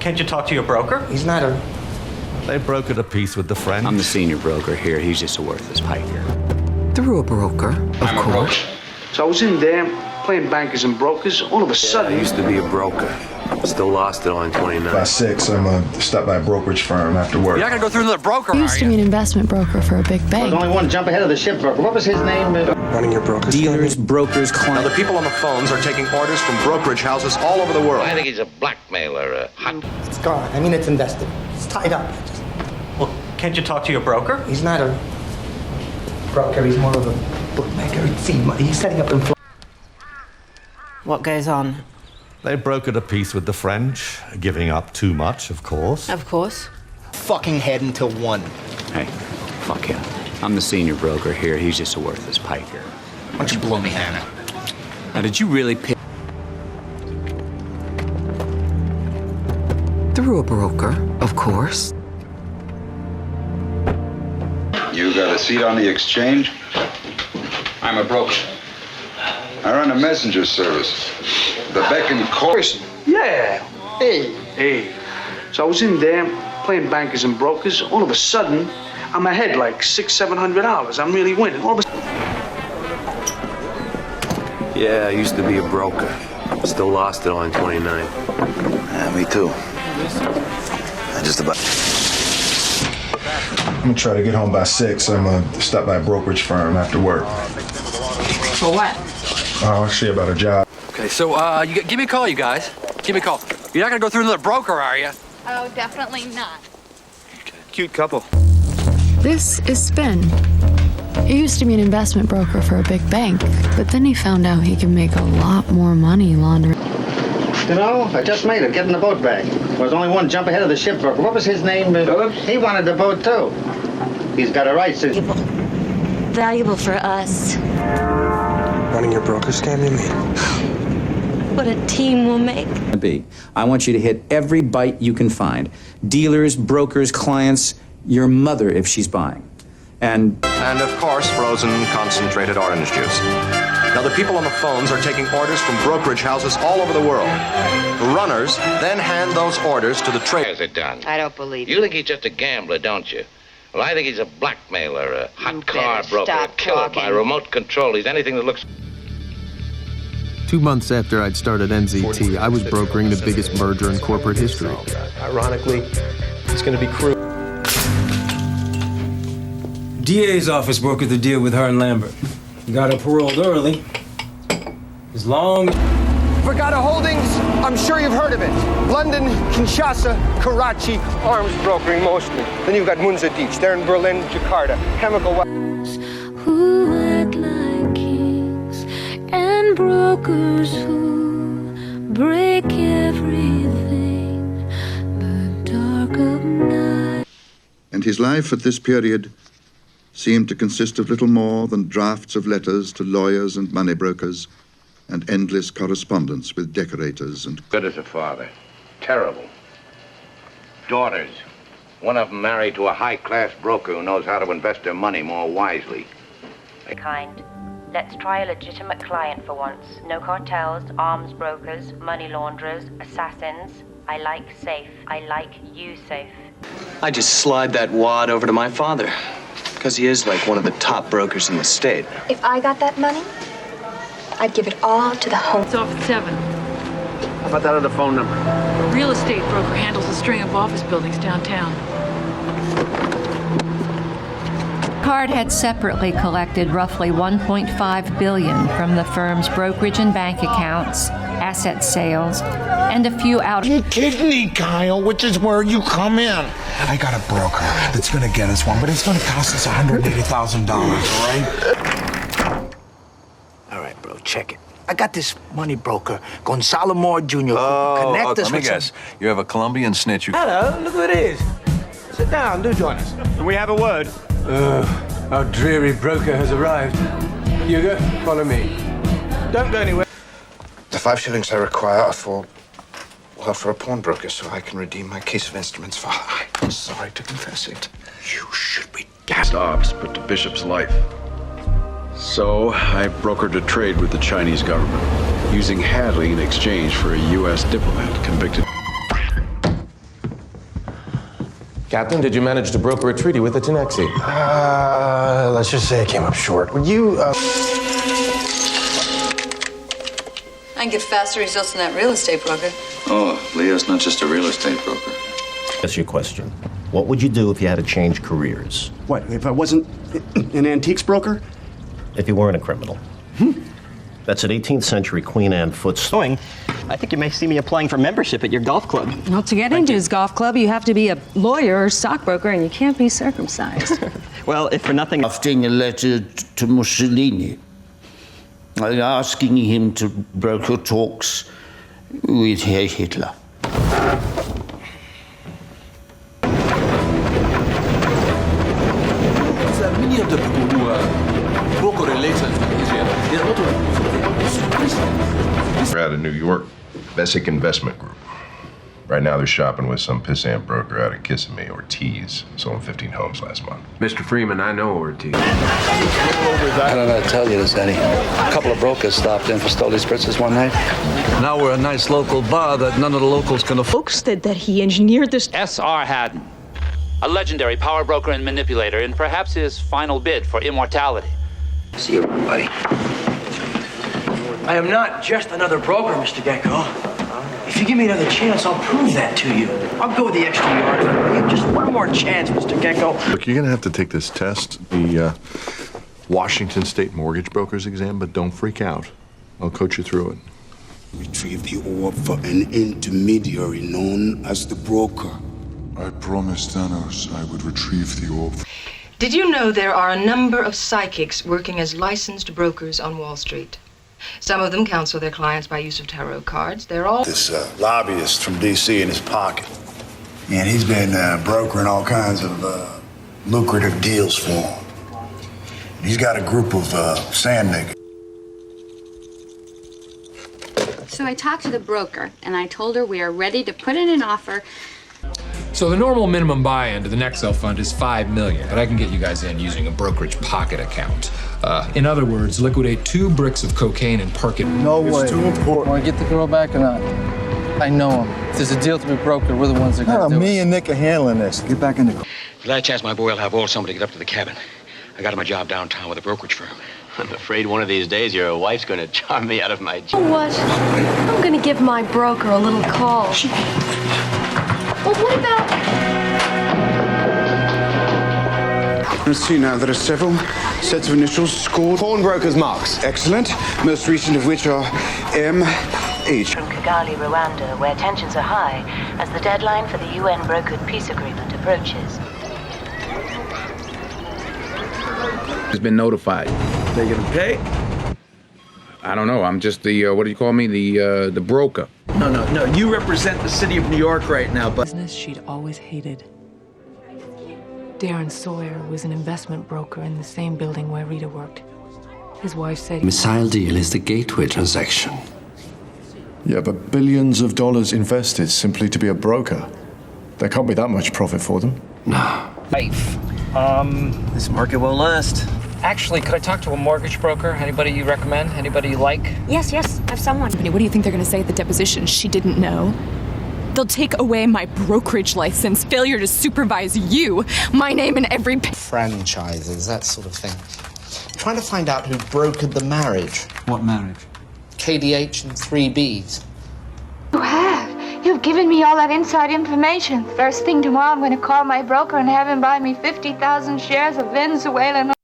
can't you talk to your broker? He's not a... They brokered a peace with the French. I'm the senior broker here. He's just a worthless piker. Through a broker, of course. So I was in there playing bankers and brokers. All of a sudden... I used to be a broker. Still lost it on 29. By 6, I'm gonna stop by a brokerage firm after work. You're not gonna go through another broker, I used to be an investment broker for a big bank. There's only one jump ahead of the ship broker. What was his name? Running your brokers. Dealers, brokers, clients. Now, the people on the phones are taking orders from brokerage houses all over the world. I think he's a blackmailer, It's gone. I mean, it's invested. It's tied up. Well, can't you talk to your broker? He's not a broker. He's more of a bookmaker. He's setting up in... What goes on? They brokered a peace with the French, giving up too much, of course. Of course. Fucking head until 1. Hey, fuck him. I'm the senior broker here. He's just a worthless piker. Why don't you blow me, Hannah? Now, did you really pick... Through a broker, of course. You got a seat on the exchange? I'm a broker. I run a messenger service. The beck and call. Yeah. Hey. So I was in there playing bankers and brokers. All of a sudden, I'm ahead like $600-700. I'm really winning. All of a sudden... Yeah, I used to be a broker. Still lost it on 29. Yeah, me too. I just about... I'm gonna try to get home by 6. I'm gonna stop by a brokerage firm after work. For what? I'll see about a job. Okay, so give me a call, you guys. Give me a call. You're not gonna go through another broker, are you? Oh, definitely not. Cute couple. This is Spin. He used to be an investment broker for a big bank, but then he found out he could make a lot more money laundering. You know, I just made it, getting the boat back. There's only one jump ahead of the ship broker. What was his name? Phillips? He wanted the boat, too. He's got a right to... Valuable for us. Running your broker scam, you mean? What a team we'll make. I want you to hit every bite you can find. Dealers, brokers, clients, your mother if she's buying. And of course, frozen concentrated orange juice. Now, the people on the phones are taking orders from brokerage houses all over the world. The runners then hand those orders to the traders. How's it done? I don't believe You think he's just a gambler, don't you? Well, I think he's a blackmailer, a hot car broker, a killer by remote control. He's anything that looks... 2 months after I'd started NZT, I was brokering the biggest merger in corporate history. Ironically, it's going to be crude. DA's office brokered the deal with her and Lambert. Got her paroled early. As long as... Vergata Holdings, I'm sure you've heard of it. London, Kinshasa, Karachi, arms brokering mostly. Then you've got Munza Beach, there in Berlin, Jakarta, chemical... Who act like kings and brokers who break everything, the dark of night. And his life at this period seemed to consist of little more than drafts of letters to lawyers and money brokers and endless correspondence with decorators and... Good as a father. Terrible. Daughters. One of them married to a high-class broker who knows how to invest their money more wisely. Kind. Let's try a legitimate client for once. No cartels, arms brokers, money launderers, assassins. I like safe. I like you safe. I just slide that wad over to my father, because he is like one of the top brokers in the state. If I got that money, I'd give it all to the home. It's off at 7. How about that other phone number? A real estate broker handles a string of office buildings downtown. Card had separately collected roughly $1.5 billion from the firm's brokerage and bank accounts, asset sales, and a few out... You kidding me, Kyle, which is where you come in. I got a broker that's going to get us one, but it's going to cost us $180,000, all right? All right, bro, check it. I got this money broker, Gonzalo Moore Jr. Connect us let me with guess. You have a Colombian snitch who... Hello, look who it is. Sit down, do join us. Can we have a word? Our dreary broker has arrived. Hugo, follow me. Don't go anywhere. The 5 shillings I require are for a pawnbroker, so I can redeem my case of instruments, Father. I'm sorry to confess it. You should be Stops, but the bishop's life. So I brokered a trade with the Chinese government, using Hadley in exchange for a U.S. diplomat convicted. Captain, did you manage to broker a treaty with the Tenexi? Let's just say I came up short. Would you, I can get faster results than that real estate broker. Oh, Leo's not just a real estate broker. That's your question. What would you do if you had to change careers? What, if I wasn't an antiques broker? If you weren't a criminal. That's an 18th century Queen Anne footstool. I think you may see me applying for membership at your golf club. Well, to get into his golf club, you have to be a lawyer or stockbroker, and you can't be circumcised. Well, if for nothing... Drafting a letter to Mussolini, asking him to broker talks with Hitler. Many of the people who broker relations with Israel, they're not We're out of New York, Bessic Investment Group. Right now they're shopping with some pissant broker out of Kissimmee, Ortiz. Sold 15 homes last month. Mr. Freeman, I know Ortiz. I don't know how to tell you this, Eddie. A couple of brokers stopped in for Stoli Spritzes one night. Now we're a nice local bar that none of the locals can afford. Boasted that he engineered this. S.R. Haddon, a legendary power broker and manipulator in perhaps his final bid for immortality. See you, buddy. I am not just another broker, Mr. Gecko. If you give me another chance, I'll prove that to you. I'll go the extra yard for you. Just one more chance, Mr. Gecko. Look, you're gonna have to take this test, the Washington State Mortgage Brokers exam, but don't freak out. I'll coach you through it. Retrieve the orb for an intermediary known as the broker. I promised Thanos I would retrieve the orb. Did you know there are a number of psychics working as licensed brokers on Wall Street? Some of them counsel their clients by use of tarot cards. They're all... This lobbyist from D.C. in his pocket. And he's been brokering all kinds of lucrative deals for him. He's got a group of sand niggas. So I talked to the broker, and I told her we are ready to put in an offer. So the normal minimum buy-in to the Nexel fund is $5 million, but I can get you guys in using a brokerage pocket account. In other words, liquidate 2 bricks of cocaine and park it. No way. It's too important. Want to get the girl back or not? I know him. If there's a deal to be brokered, we're the ones that got to do it. Me and Nick are handling this. Get back in the car. The last chance my boy will have all somebody to get up to the cabin. I got him a job downtown with a brokerage firm. I'm afraid one of these days your wife's going to charm me out of my job. You know what? I'm going to give my broker a little call. Well, what about... Let's see now, there are several sets of initials scored. Pawnbrokers marks. Excellent. Most recent of which are M.H. From Kigali, Rwanda, where tensions are high as the deadline for the UN brokered peace agreement approaches. Has been notified. They gonna pay? I don't know. I'm just the what do you call me? The broker. No. You represent the city of New York right now, but... Business she'd always hated. Darren Sawyer was an investment broker in the same building where Rita worked. His wife said... Missile deal is the gateway transaction. Yeah, but billions of dollars invested simply to be a broker. There can't be that much profit for them. No. Life. This market won't last. Actually, could I talk to a mortgage broker? Anybody you recommend? Anybody you like? Yes, I've someone. What do you think they're going to say at the deposition? She didn't know. They'll take away my brokerage license, failure to supervise you, my name in every... Franchises, that sort of thing. I'm trying to find out who brokered the marriage. What marriage? KDH and 3Bs. You have. You've given me all that inside information. First thing tomorrow, I'm going to call my broker and have him buy me 50,000 shares of Venezuelan...